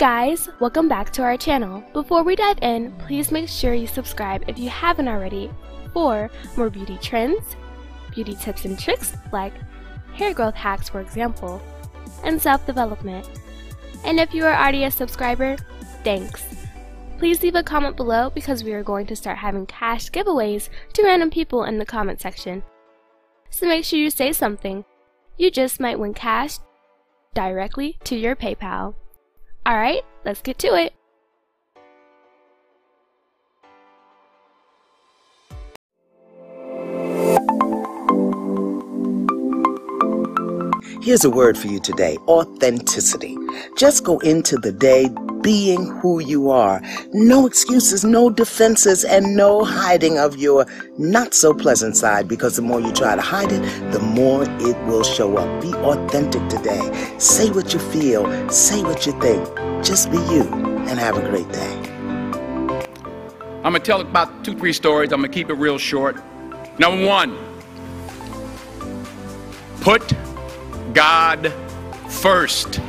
guys, welcome back to our channel. Before we dive in, please make sure you subscribe if you haven't already for more beauty trends, beauty tips and tricks like hair growth hacks for example, and self-development. And if you are already a subscriber, thanks. Please leave a comment below because we are going to start having cash giveaways to random people in the comment section. So make sure you say something. You just might win cash directly to your PayPal. Alright, let's get to it. Here's a word for you today: authenticity. Just go into the day being who you are. No excuses, no defenses, and no hiding of your not so pleasant side, because the more you try to hide it, the more it will show up. Be authentic today. Say what you feel, say what you think. Just be you and have a great day. I'm going to tell about 2-3 stories. I'm going to keep it real short. Number 1, put God first.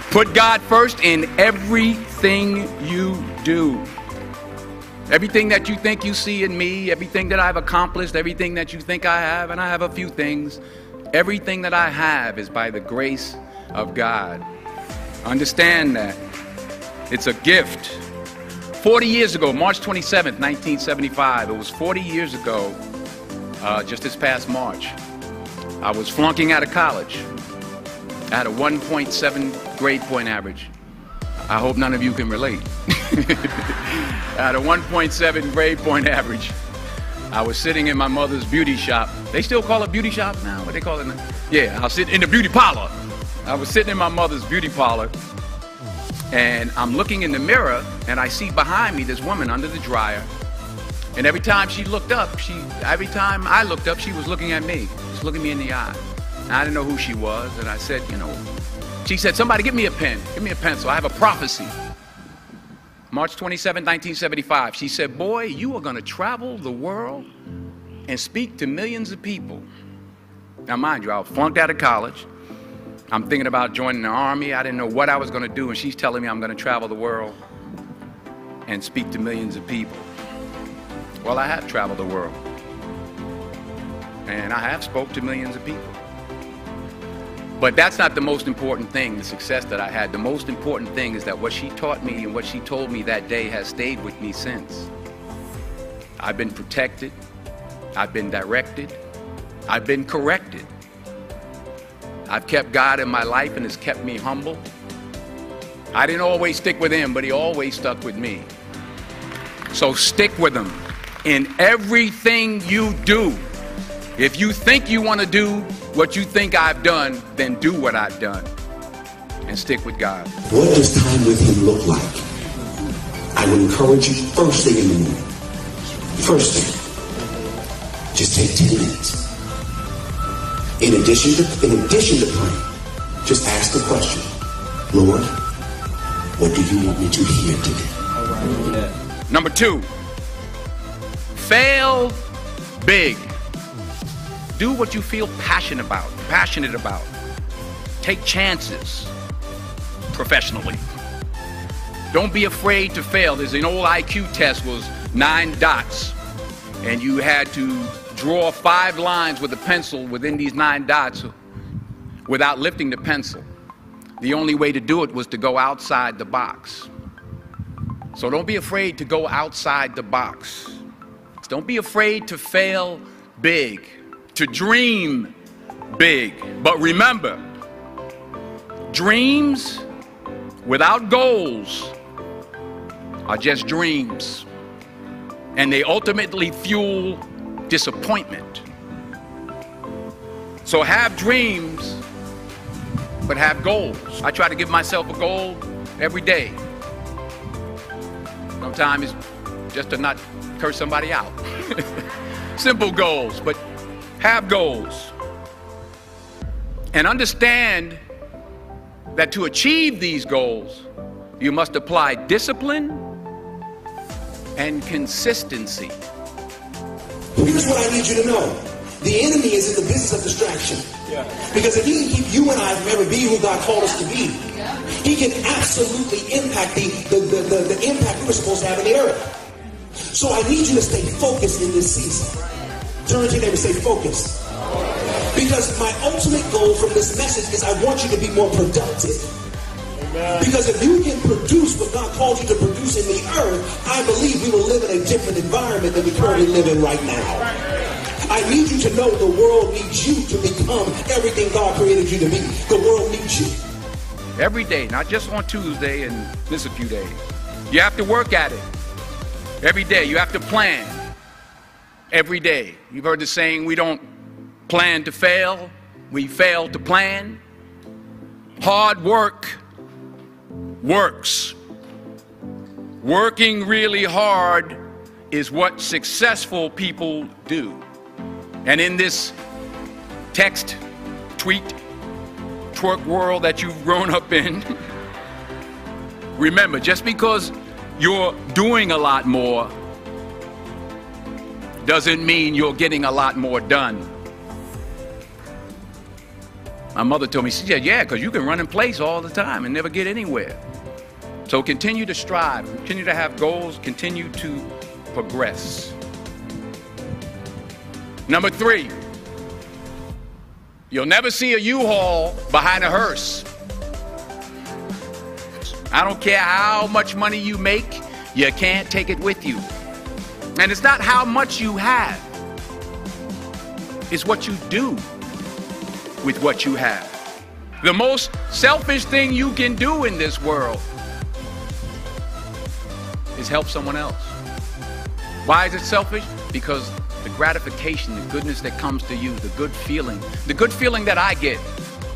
Put God first in everything you do. Everything that you think you see in me, everything that I've accomplished, everything that you think I have, and I have a few things, everything that I have is by the grace of God. Understand that. It's a gift. 40 years ago, March 27th, 1975, it was 40 years ago, just this past March, I was flunking out of college. I had a 1.7 grade point average. I hope none of you can relate. I had a 1.7 grade point average. I was sitting in my mother's beauty shop. They still call it beauty shop now? What they call it now? Yeah, I was sitting in the beauty parlor. I was sitting in my mother's beauty parlor, and I'm looking in the mirror, and I see behind me this woman under the dryer. And every time she looked up, every time I looked up, she was looking at me, just looking me in the eye. And I didn't know who she was, and I said, she said, somebody give me a pen, give me a pencil, I have a prophecy. March 27, 1975, she said, boy, you are going to travel the world and speak to millions of people. Now, mind you, I was flunked out of college. I'm thinking about joining the army. I didn't know what I was going to do, and she's telling me I'm going to travel the world and speak to millions of people. Well, I have traveled the world, and I have spoke to millions of people. But that's not the most important thing, the success that I had. The most important thing is that what she taught me and what she told me that day has stayed with me since. I've been protected, I've been directed, I've been corrected. I've kept God in my life, and it's kept me humble. I didn't always stick with him, but he always stuck with me. So stick with him in everything you do. If you think you want to do what you think I've done, then do what I've done and stick with God. What does time with him look like? I would encourage you first thing in the morning. First thing, just take 10 minutes. In addition to praying, just ask the question, Lord, what do you want me to hear today? Number 2, fail big. Do what you feel passionate about. Take chances professionally. Don't be afraid to fail. There's an old IQ test, was 9 dots, and you had to draw 5 lines with a pencil within these 9 dots without lifting the pencil. The only way to do it was to go outside the box. So don't be afraid to go outside the box. Don't be afraid to fail big, to dream big. But remember, dreams without goals are just dreams, and they ultimately fuel disappointment. So have dreams, but have goals. I try to give myself a goal every day. Sometimes it's just to not curse somebody out. Simple goals, but have goals. And understand that to achieve these goals, you must apply discipline and consistency. Here's what I need you to know. The enemy is in the business of distraction. Because if he can keep you and I from ever be who God called us to be, he can absolutely impact the impact we were supposed to have in the earth. So I need you to stay focused in this season. Turn to your neighbor and say focus. Because my ultimate goal from this message is I want you to be more productive. Because if you can produce what God called you to produce in the earth, I believe we will live in a different environment than we currently live in right now. I need you to know the world needs you to become everything God created you to be. The world needs you. Every day, not just on Tuesday and miss a few days. You have to work at it. Every day, you have to plan. Every day. You've heard the saying, we don't plan to fail, we fail to plan. Hard work works. Working really hard is what successful people do. And in this text, tweet, twerk world that you've grown up in, remember, just because you're doing a lot more doesn't mean you're getting a lot more done. My mother told me, she said, yeah, because you can run in place all the time and never get anywhere. So continue to strive, continue to have goals, continue to progress. Number 3, you'll never see a U-Haul behind a hearse. I don't care how much money you make, you can't take it with you. And it's not how much you have, it's what you do with what you have. The most selfish thing you can do in this world is help someone else. Why is it selfish? Because the gratification, the goodness that comes to you, the good feeling that I get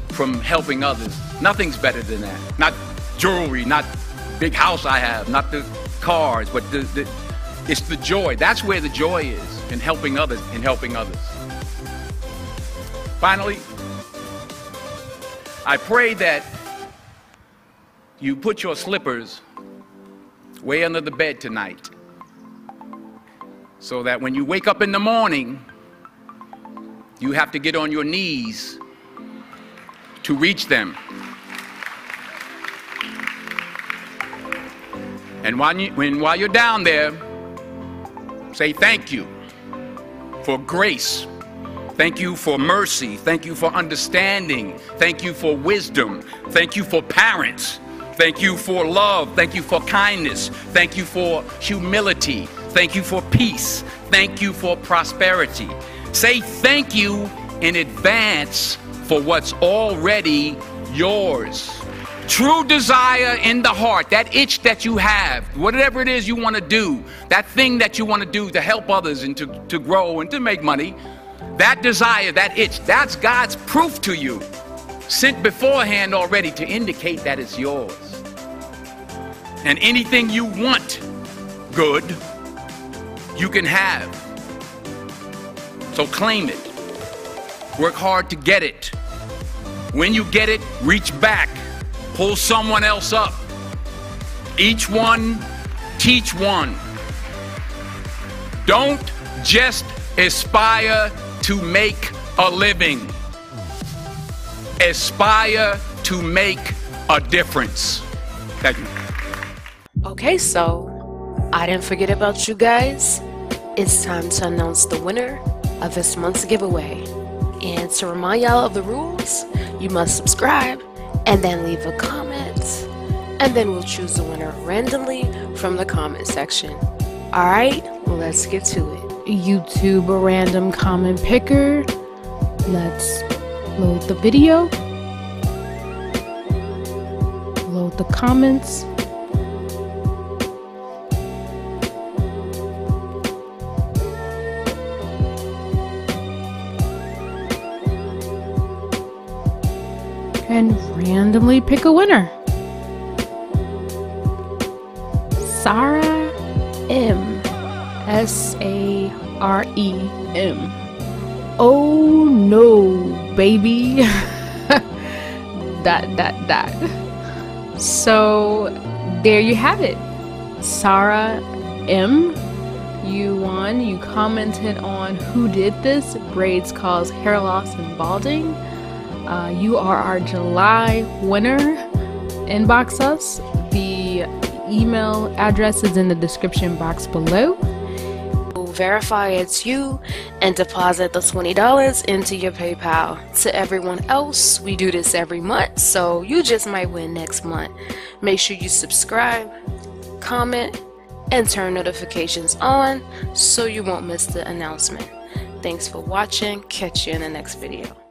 from helping others, nothing's better than that. Not jewelry, not big house I have, not the cars, but it's the joy. That's where the joy is, in helping others, Finally, I pray that you put your slippers way under the bed tonight, so that when you wake up in the morning, you have to get on your knees to reach them. And while you're down there, say thank you for grace. Thank you for mercy. Thank you for understanding. Thank you for wisdom. Thank you for parents. Thank you for love. Thank you for kindness. Thank you for humility. Thank you for peace. Thank you for prosperity. Say thank you in advance for what's already yours. True desire in the heart, that itch that you have, whatever it is you want to do, that thing that you want to do to help others and to grow and to make money, that desire, that itch, that's God's proof to you, sent beforehand already to indicate that it's yours. And anything you want good, you can have. So claim it. Work hard to get it. When you get it, reach back. Pull someone else up. Each one, teach one. Don't just aspire to make a living. Aspire to make a difference. Thank you. Okay, so I didn't forget about you guys. It's time to announce the winner of this month's giveaway. And to remind y'all of the rules, you must subscribe and then leave a comment. And then we'll choose the winner randomly from the comment section. Alright, let's get to it. YouTube a random comment picker. Let's load the video. Load the comments. And randomly pick a winner. Sarah M. S-A-R-E-M. Oh no, baby. ... So there you have it. Sarah M. You won. You commented on who did this. Braids cause hair loss and balding. You are our July winner. Inbox us. The email address is in the description box below. Verify it's you and deposit the $20 into your PayPal. To everyone else, we do this every month, so you just might win next month. Make sure you subscribe, comment, and turn notifications on so you won't miss the announcement. Thanks for watching. Catch you in the next video.